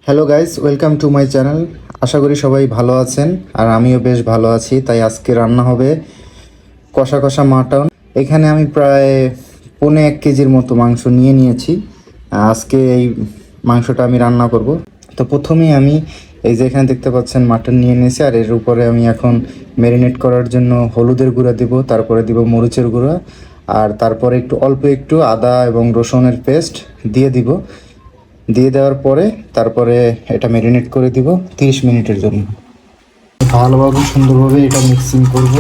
Hello guys, welcome to my channel. আশা করি সবাই ভালো আছেন আর আমিও বেশ ভালো আছি। তাই আজকে রান্না হবে কষা কষা মাটন। এখানে আমি প্রায় 1.25 কেজির মতো মাংস নিয়ে নিয়েছি। আজকে এই মাংসটা আমি রান্না করব। তো প্রথমেই আমি এই যে এখানে দেখতে পাচ্ছেন মাটন নিয়ে নিয়েছি, আর এর উপরে আমি এখন ম্যারিনেট করার জন্য হলুদের গুঁড়া দিব, তারপরে দিব মরিচের গুঁড়া, আর তারপরে অল্প একটু আদা এবং রসুনের পেস্ট দিয়ে দিব। দিয়ে দেওয়ার পরে তারপরে এটা ম্যারিনেট করে দিব 30 মিনিটের জন্য। ভালোভাবে সুন্দরভাবে এটা মিক্সিং করব।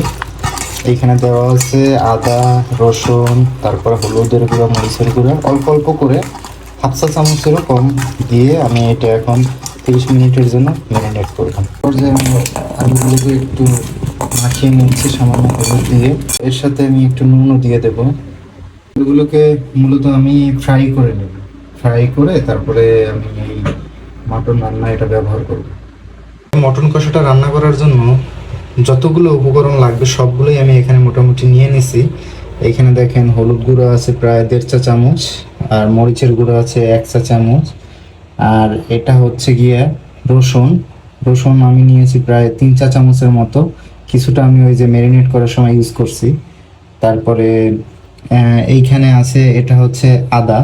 এইখানে দেওয়া আছে আদা, রসুন, তারপরে হলুদের গুঁড়া, মরিচের গুঁড়া অল্প অল্প করে, হাফ চা চামচেরও কম দিয়ে আমি এটা এখন 30 মিনিটের জন্য ম্যারিনেট করব। পর্যায়ে আমি আলুগুলোকে একটু মাখিয়ে নিচ্ছি সামান্য হলুদ দিয়ে। এর সাথে আমি একটু নুনও দিয়ে দেবো। এগুলোকে মূলত আমি ফ্রাই করে নেব। ফ্রাই করে তারপরে আমি এই মাটন রান্না এটা ব্যবহার করব। মটন কষাটা রান্না করার জন্য যতগুলো উপকরণ লাগবে সবগুলোই আমি এখানে মোটামুটি নিয়ে নিছি। এইখানে দেখেন হলুদ গুঁড়ো আছে প্রায় 1.5 চা চামচ, আর মরিচের গুঁড়ো আছে 1 চা চামচ, আর এটা হচ্ছে গিয়ে রসুন। রসুন আমি নিয়েছি প্রায় 3 চা চামচের মতো। কিছুটা আমি ওই যে ম্যারিনেট করার সময় ইউজ করছি। তারপরে এইখানে আছে, এটা হচ্ছে আদা।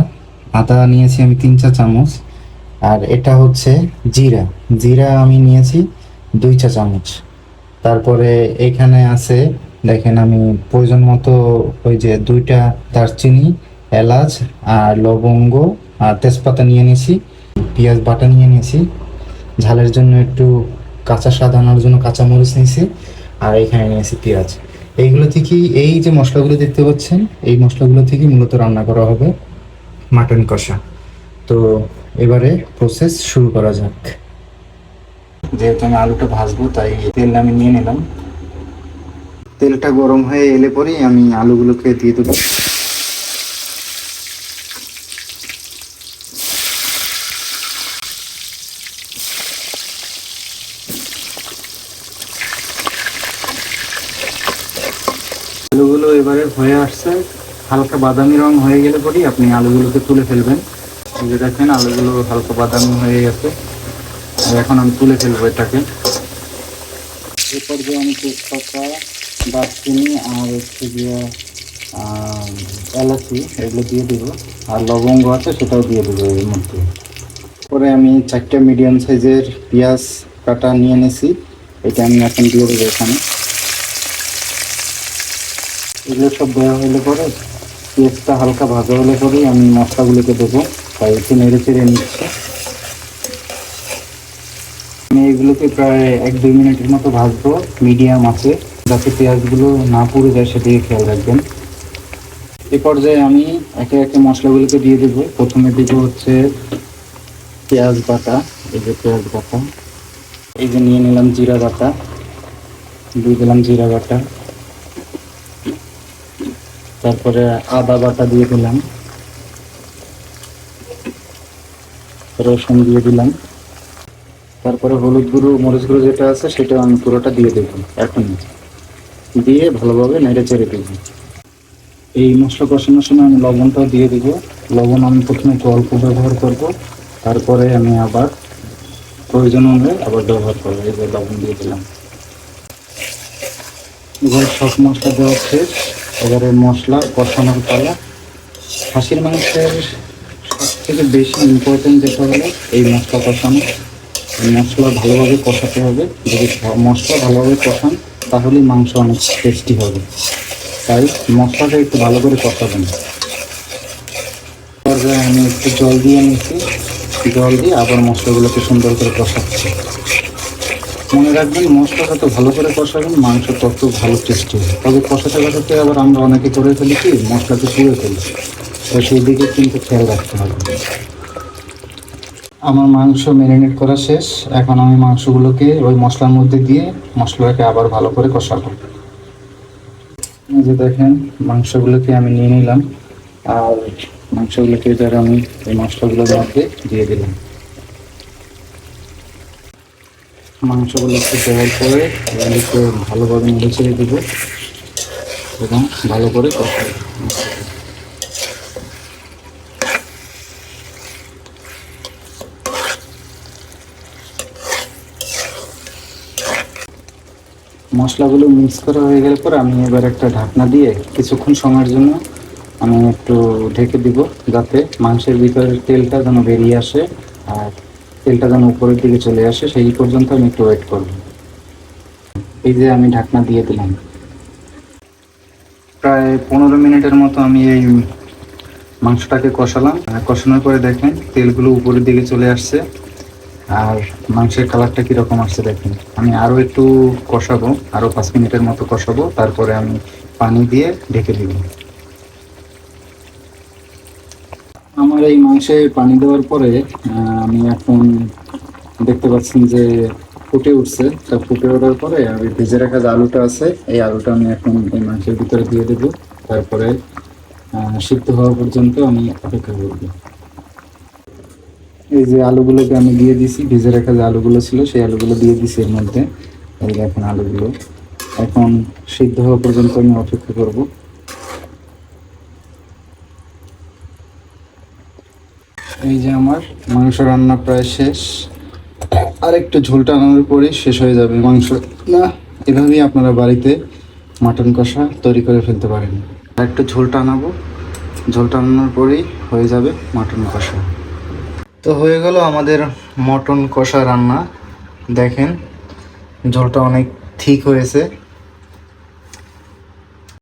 আদা নিয়েছি আমি 3 চা চামচ। আর এটা হচ্ছে জিরা। জিরা আমি নিয়েছি 2 চা চামচ। তারপরে এইখানে আছে, দেখেন আমি প্রয়োজন মতো ওই যে 2টা দারচিনি, এলাচ আর লবঙ্গ আর তেজপাতা নিয়ে নিয়েছি। পেঁয়াজ বাটা নিয়ে নিয়েছি। ঝালের জন্য একটু কাঁচা স্বাদ আনার জন্য কাঁচামরিচ নিয়েছি। আর এইখানে নিয়েছি পেঁয়াজ। এইগুলো থেকেই, এই যে মশলাগুলো দেখতে পাচ্ছেন, এই মশলাগুলো থেকেই মূলত রান্না করা হবে মাটন কষা। তো এবারে প্রসেস শুরু করা যাক। যেহেতু আমি আলুটা ভাজবো তাই তেল আমি নিয়ে নিলাম। তেলটা গরম হয়ে এলে পরেই আমি আলুগুলোকে দিয়ে দেবো। আলুগুলো এবারে হয়ে আসছে, হালকা বাদামি রং হয়ে গেলে পরেই আপনি আলুগুলোকে তুলে ফেলবেন। এই যে দেখেন আলুগুলো হালকা বাদামি হয়ে গেছে, আর এখন আমি তুলে ফেলবো এটাকে। এরপর যে আমি তেজপাতা, দারচিনি আর হচ্ছে গিয়ে এলাচি এগুলো দিয়ে দেবো, আর লবঙ্গ আছে সেটাও দিয়ে দেবো এর মধ্যে। পরে আমি 4টা মিডিয়াম সাইজের পেঁয়াজ কাটা নিয়ে নিয়েছি, এটা আমি এখন দিয়ে দেবো এখানে। এগুলো সব দেওয়া হলে পরে পেঁয়াজটা হালকা ভাজা হলে পরেই আমি মশলাগুলোকে দেবো। তাই একটু নেড়ে চেড়ে নিচ্ছি। আমি এগুলোকে প্রায় 1-2 মিনিটের মতো ভাজবো মিডিয়াম আছে, যাতে পেঁয়াজগুলো না পুড়ে যায় সেদিকে খেয়াল রাখবেন। এ পর্যায়ে আমি একে একে মশলাগুলোকে দিয়ে দেবো। প্রথমে দেবো হচ্ছে পেঁয়াজ বাটা। এই যে পেঁয়াজ বাটা, এই যে নিয়ে নিলাম জিরা বাটা, দিয়ে দিলাম জিরা বাটা। তারপরে আদা বাটা দিয়ে দিলাম, রসুন দিয়ে দিলাম। তারপরে হলুদ গুঁড়ো, মরিচ গুঁড়ো যেটা আছে সেটা আমি পুরোটা দিয়ে দেবো এখন। দিয়ে ভালোভাবে নেড়ে চেড়ে দেবো। এই মশলা কষানোর সময় আমি লবণটাও দিয়ে দেবো। লবণ আমি প্রথমে একটু অল্প ব্যবহার করব, তারপরে আমি আবার প্রয়োজন অনুযায়ী আবার ব্যবহার করবো। এই যে লবণ দিয়ে দিলাম। এবার সব মশলা দেওয়া শেষ। এবারে মশলা কষানোর পালা। খাসির মাংসের সবথেকে বেশি ইম্পর্টেন্ট যেটা হলো এই মশলা কষানো। মশলা ভালোভাবে কষাতে হবে। যদি মশলা ভালোভাবে কষান তাহলেই মাংস অনেক টেস্টি হবে। তাই মশলাটা একটু ভালো করে কষাবেন। পর্যায়ে আমি একটু জল দিয়ে নিচ্ছি। জল দিয়ে আবার মশলাগুলোকে সুন্দর করে কষাচ্ছি। মনে রাখবেন, মশলা যত ভালো করে কষাবেন মাংস তত ভালো টেস্টি হবে। তবে কষাতে কষাতে আবার আমরা অনেকে করে ফেলি কি, মশলাকে পুড়ে ফেলি। তো সেই দিকে কিন্তু খেয়াল রাখতে হবে। আমার মাংস ম্যারিনেট করা শেষ। এখন আমি মাংসগুলোকে ওই মশলার মধ্যে দিয়ে মশলাটাকে আবার ভালো করে কষাবো। এই যে দেখেন মাংসগুলোকে আমি নিয়ে নিলাম, আর মাংসগুলোকে এবার আমি এই মশলাগুলোর মধ্যে দিয়ে দিলাম। মাংসগুলোকে দেওয়ার পরে এগুলোকে ভালোভাবে নেড়ে ছেড়ে দেবো এবং ভালো করে কষাবো। মশলাগুলো মিক্স করা হয়ে গেলে পরে আমি এবার একটা ঢাকনা দিয়ে কিছুক্ষণ সময়ের জন্য আমি একটু ঢেকে দিব, যাতে মাংসের ভিতরের তেলটা যেন বেরিয়ে আসে আর তেলটা যেন উপরের দিকে চলে আসে, সেই পর্যন্ত আমি একটু ওয়েট করব। এই যে আমি ঢাকনা দিয়ে দিলাম। প্রায় 15 মিনিটের মতো আমি এই মাংসটাকে কষালাম। কষানোর পরে দেখেন তেলগুলো উপরের দিকে চলে আসছে আর মাংসের কালারটা কীরকম আসছে দেখেন। আমি আরও একটু কষাবো, আরও 5 মিনিটের মতো কষাবো, তারপরে আমি পানি দিয়ে ঢেকে দিব। আমার এই মাংসে পানি দেওয়ার পরে আমি এখন দেখতে পাচ্ছেন যে ফুটে উঠছে। তা ফুটে ওঠার পরে আমি ভেজে রাখা যে আলুটা আছে, এই আলুটা আমি এখন এই মাংসের ভিতরে দিয়ে দেবো। তারপরে সিদ্ধ হওয়া পর্যন্ত আমি অপেক্ষা করব। এই যে আলুগুলোকে আমি দিয়ে দিছি, ভেজে রাখা যে আলুগুলো ছিল সেই আলুগুলো দিয়ে দিছি এর মধ্যে। এই দেখেন আলুগুলো এখন সিদ্ধ হওয়া পর্যন্ত আমি অপেক্ষা করব। এই যে আমার মাংস রান্না প্রায় শেষ, আর একটু ঝোল টানানোর পরেই শেষ হয়ে যাবে মাংস। না, এভাবেই আপনারা বাড়িতে মাটন কষা তৈরি করে ফেলতে পারেন। আর একটু ঝোল টানাবো, ঝোল টানানোর পরেই হয়ে যাবে মাটন কষা। তো হয়ে গেল আমাদের মটন কষা রান্না। দেখেন ঝোলটা অনেক ঠিক হয়েছে।